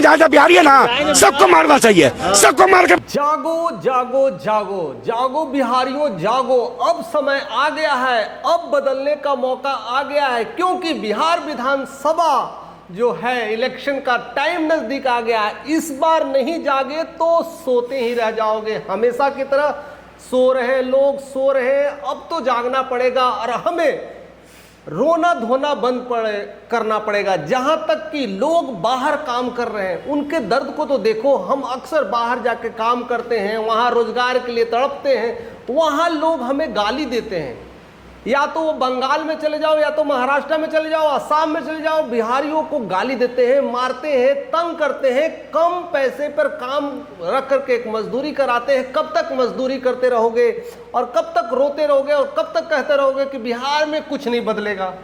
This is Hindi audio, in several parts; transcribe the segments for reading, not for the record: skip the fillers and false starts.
जहाँ बिहारी है ना, सबको मारना चाहिए, सबको मार के। जागो जागो जागो जागो बिहारियों जागो, अब समय आ गया है, अब बदलने का मौका आ गया है, क्योंकि बिहार विधानसभा जो है इलेक्शन का टाइम नजदीक आ गया है। इस बार नहीं जागे तो सोते ही रह जाओगे, हमेशा की तरह सो रहे लोग सो रहे, अब तो जागना पड़ेगा और हमें रोना धोना बंद करना पड़ेगा। जहां तक कि लोग बाहर काम कर रहे हैं उनके दर्द को तो देखो, हम अक्सर बाहर जाके काम करते हैं, वहां रोजगार के लिए तड़पते हैं, वहां लोग हमें गाली देते हैं। या तो वो बंगाल में चले जाओ, या तो महाराष्ट्र में चले जाओ, असम में चले जाओ, बिहारियों को गाली देते हैं, मारते हैं, तंग करते हैं, कम पैसे पर काम रख करके एक मजदूरी कराते हैं। कब तक मजदूरी करते रहोगे और कब तक रोते रहोगे और कब तक कहते रहोगे कि बिहार में कुछ नहीं बदलेगा?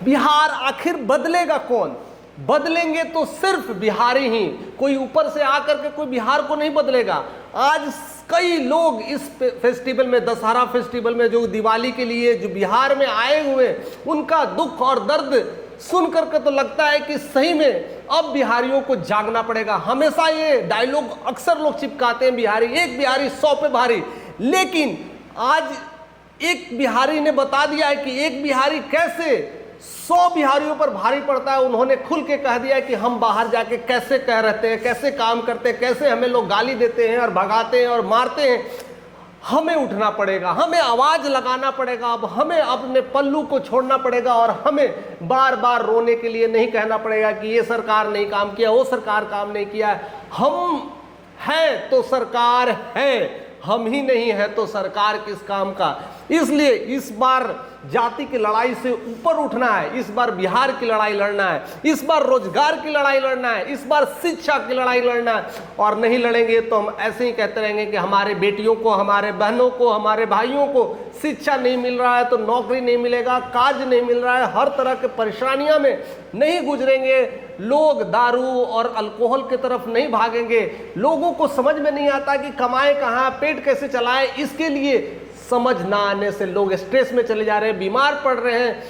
बिहार आखिर बदलेगा कौन? बदलेंगे तो सिर्फ बिहारी ही, कोई ऊपर से आकर के कोई बिहार को नहीं बदलेगा। आज कई लोग इस फेस्टिवल में, दशहरा फेस्टिवल में, जो दिवाली के लिए जो बिहार में आए हुए, उनका दुख और दर्द सुन करके तो लगता है कि सही में अब बिहारियों को जागना पड़ेगा। हमेशा ये डायलॉग अक्सर लोग चिपकाते हैं, बिहारी एक बिहारी 100 पे भारी, लेकिन आज एक बिहारी ने बता दिया है कि एक बिहारी कैसे 100 बिहारियों पर भारी पड़ता है। उन्होंने खुल के कह दिया है कि हम बाहर जाके कैसे कह रहते हैं, कैसे काम करते हैं, कैसे हमें लोग गाली देते हैं और भगाते हैं और मारते हैं। हमें उठना पड़ेगा, हमें आवाज लगाना पड़ेगा, अब हमें अपने पल्लू को छोड़ना पड़ेगा और हमें बार बार रोने के लिए नहीं कहना पड़ेगा कि ये सरकार नहीं काम किया, वो सरकार काम नहीं किया। हम हैं तो सरकार है, हम ही नहीं है तो सरकार किस काम का। इसलिए इस बार जाति की लड़ाई से ऊपर उठना है, इस बार बिहार की लड़ाई लड़ना है, इस बार रोजगार की लड़ाई लड़ना है, इस बार शिक्षा की लड़ाई लड़ना है। और नहीं लड़ेंगे तो हम ऐसे ही कहते रहेंगे कि हमारे बेटियों को, हमारे बहनों को, हमारे भाइयों को शिक्षा नहीं मिल रहा है तो नौकरी नहीं मिलेगा, काज नहीं मिल रहा है, हर तरह के परेशानियों में नहीं गुजरेंगे, लोग दारू और अल्कोहल की तरफ नहीं भागेंगे। लोगों को समझ में नहीं आता कि कमाए कहाँ, पेट कैसे चलाए, इसके लिए समझ ना आने से लोग स्ट्रेस में चले जा रहे हैं, बीमार पड़ रहे हैं।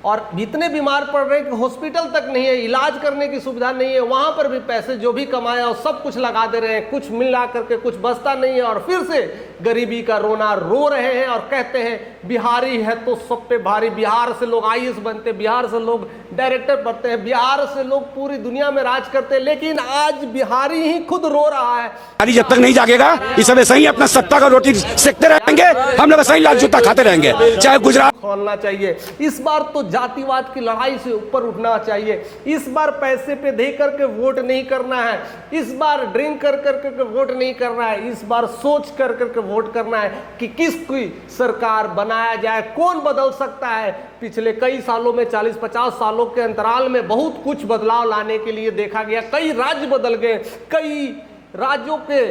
और इतने बीमार पड़ रहे हैं कि हॉस्पिटल तक नहीं है, इलाज करने की सुविधा नहीं है, वहाँ पर भी पैसे जो भी कमाया और सब कुछ लगा दे रहे हैं, कुछ मिला करके कुछ बचता नहीं है। और फिर से गरीबी का रोना रो रहे हैं और कहते हैं बिहारी है तो सब पे भारी। बिहार से लोग IAS बनते, बिहार से लोग डायरेक्टर बनते हैं, बिहार से लोग पूरी दुनिया में राज करते हैं, लेकिन आज बिहारी ही खुद रो रहा है। बिहारी जब तक नहीं जागेगा, इस समय सही अपना सत्ता का रोटी सेकते रहेंगे, हम लोग सही लाल जूता खाते रहेंगे, चाहे गुजरात खोलना चाहिए। इस बार तो जातिवाद की लड़ाई से ऊपर उठना चाहिए। इस बार पैसे पे दे करके वोट नहीं करना है, इस बार ड्रिंक कर करके वोट नहीं करना है, इस बार सोच कर करके वोट करना है कि किसकी सरकार बनाया जाए, कौन बदल सकता है। पिछले कई सालों में, 40-50 सालों के अंतराल में बहुत कुछ बदलाव लाने के लिए देखा गया। कई राज्य बदल गए, कई राज्यों के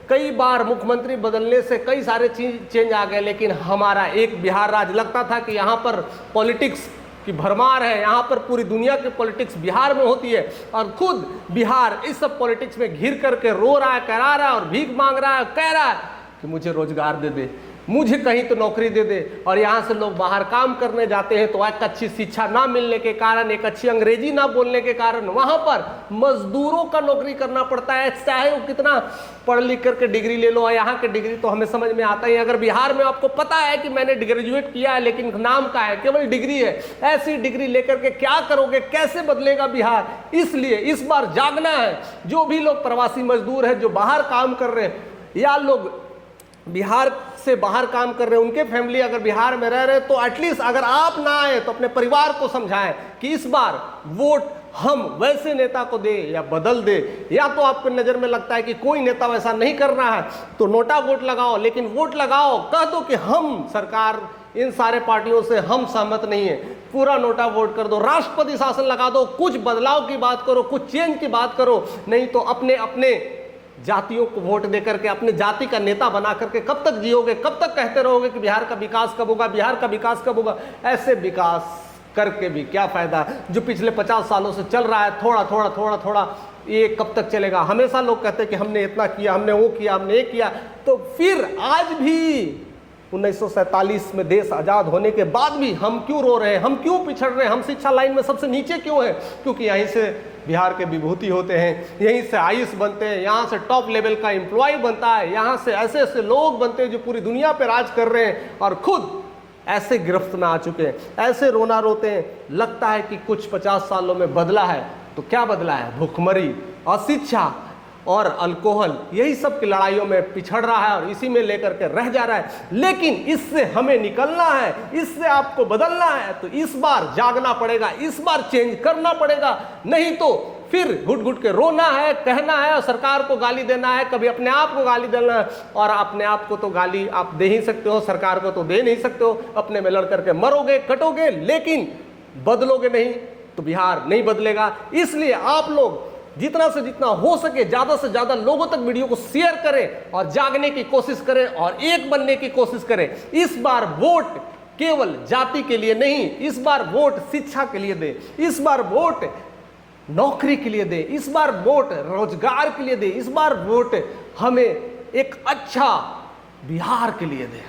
कई बार मुख्यमंत्री बदलने से कई सारे चेंज आ गए, लेकिन हमारा एक बिहार राज्य लगता था कि यहाँ पर पॉलिटिक्स की भरमार है, यहाँ पर पूरी दुनिया की पॉलिटिक्स बिहार में होती है। और खुद बिहार इस सब पॉलिटिक्स में घिर करके रो रहा है, करा रहा है और भीख मांग रहा है, कह रहा है कि मुझे रोजगार दे दे, मुझे कहीं तो नौकरी दे दे। और यहाँ से लोग बाहर काम करने जाते हैं तो एक अच्छी शिक्षा ना मिलने के कारण, एक अच्छी अंग्रेजी ना बोलने के कारण वहाँ पर मजदूरों का नौकरी करना पड़ता है, चाहे वो कितना पढ़ लिख करके डिग्री ले लो। यहाँ के डिग्री तो हमें समझ में आता ही है। अगर बिहार में आपको पता है कि मैंने ग्रेजुएट किया है लेकिन नाम का है, केवल डिग्री है, ऐसी डिग्री लेकर के क्या करोगे, कैसे बदलेगा बिहार? इसलिए इस बार जागना है। जो भी लोग प्रवासी मजदूर हैं, जो बाहर काम कर रहे हैं, या लोग बिहार से बाहर काम कर रहे हैं, उनके फैमिली अगर बिहार में रह रहे हैं, तो एटलीस्ट अगर आप ना आए तो अपने परिवार को समझाएं कि इस बार वोट हम वैसे नेता को दे या बदल दे। या तो आपको नज़र में लगता है कि कोई नेता वैसा नहीं कर रहा है तो नोटा वोट लगाओ, लेकिन वोट लगाओ, कह दो कि हम सरकार, इन सारे पार्टियों से हम सहमत नहीं है, पूरा नोटा वोट कर दो, राष्ट्रपति शासन लगा दो, कुछ बदलाव की बात करो, कुछ चेंज की बात करो। नहीं तो अपने अपने जातियों को वोट देकर के अपने जाति का नेता बना करके कब तक जियोगे, कब तक कहते रहोगे कि बिहार का विकास कब होगा, बिहार का विकास कब होगा? ऐसे विकास करके भी क्या फायदा जो पिछले 50 सालों से चल रहा है, थोड़ा थोड़ा थोड़ा थोड़ा, ये कब तक चलेगा? हमेशा लोग कहते हैं कि हमने इतना किया, हमने वो किया, हमने ये किया। तो फिर आज भी 1947 में देश आज़ाद होने के बाद भी हम क्यों रो रहे हैं, हम क्यों पिछड़ रहे हैं, हम शिक्षा लाइन में सबसे नीचे क्यों हैं? क्योंकि यहीं से बिहार के विभूति होते हैं, यहीं से आयुष बनते हैं, यहाँ से टॉप लेवल का एम्प्लॉय बनता है, यहाँ से ऐसे ऐसे लोग बनते हैं जो पूरी दुनिया पर राज कर रहे हैं और खुद ऐसे गिरफ्त में आ चुके हैं, ऐसे रोना रोते हैं। लगता है कि कुछ 50 सालों में बदला है, तो क्या बदला है? भूखमरी, अशिक्षा और अल्कोहल, यही सब की लड़ाइयों में पिछड़ रहा है और इसी में लेकर के रह जा रहा है। लेकिन इससे हमें निकलना है, इससे आपको बदलना है, तो इस बार जागना पड़ेगा, इस बार चेंज करना पड़ेगा। नहीं तो फिर घुट घुट के रोना है, कहना है और सरकार को गाली देना है, कभी अपने आप को गाली देना है। और अपने आप को तो गाली आप दे ही सकते हो, सरकार को तो दे नहीं सकते हो, अपने में लड़ करके मरोगे, कटोगे, लेकिन बदलोगे नहीं तो बिहार नहीं बदलेगा। इसलिए आप लोग जितना से जितना हो सके ज़्यादा से ज़्यादा लोगों तक वीडियो को शेयर करें और जागने की कोशिश करें और एक बनने की कोशिश करें। इस बार वोट केवल जाति के लिए नहीं, इस बार वोट शिक्षा के लिए दे, इस बार वोट नौकरी के लिए दे, इस बार वोट रोजगार के लिए दे, इस बार वोट हमें एक अच्छा बिहार के लिए दे।